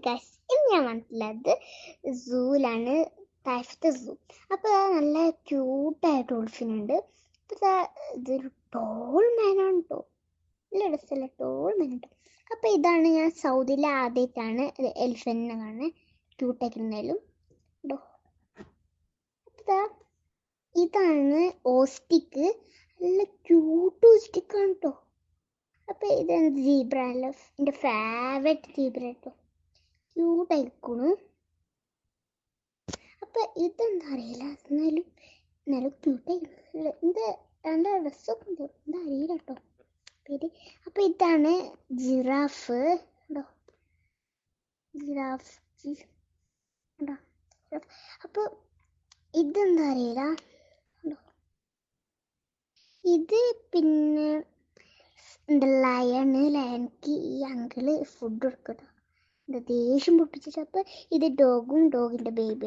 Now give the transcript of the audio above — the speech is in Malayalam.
ഗൈസ്, ഇന്ന് ഞാൻ വന്നിട്ടുള്ളത് സൂവിലാണ്, താഴത്തെ സൂ. അപ്പോൾ നല്ല ക്യൂട്ടായ ഡോൾഫിനുണ്ട്. അപ്പോൾ ഇതൊരു ടോൾ മാനാണ് കേട്ടോ, നല്ല രസമല്ല ടോൾ മാനുണ്ട്. അപ്പോൾ ഇതാണ് ഞാൻ സൗദിയിൽ ആദ്യമായിട്ടാണ് എലിഫൻറ്റിനെ കാണുന്നത്, ക്യൂട്ടായിരുന്നാലും കേട്ടോ. അപ്പോൾ ഇതാണ് ഓസ്റ്റിക്ക്, നല്ല ക്യൂട്ട് ഓസ്റ്റിക്കാണ് കേട്ടോ. അപ്പോൾ ഇതാണ് സീബ്ര, എൻ്റെ ഫേവറേറ്റ് സീബ്ര കേട്ടോ, ക്യൂട്ടായിരിക്കുന്നു. അപ്പം ഇതെന്താ അറിയില്ല, എന്നാലും നല്ല ക്യൂട്ടായിരിക്കും. ഇത് രണ്ട് ഡ്രസ്സൊക്കെ ഉണ്ട്, എന്താ അറിയില്ല കേട്ടോ പേര്. അപ്പം ഇതാണ് ജിറാഫ് കേട്ടോ, ജിറാഫ് കേട്ടോ. അപ്പോൾ ഇതെന്താ അറിയില്ല കേട്ടോ. ഇത് പിന്നെ എന്താ ലയൺക്ക് ഈ അങ്കിള് ഫുഡ് കൊടുക്കട്ടോ, ദേഷ്യം പൊട്ടിച്ചിട്ട്. അപ്പം ഇത് ഡോഗിൻ്റെ ബേബി.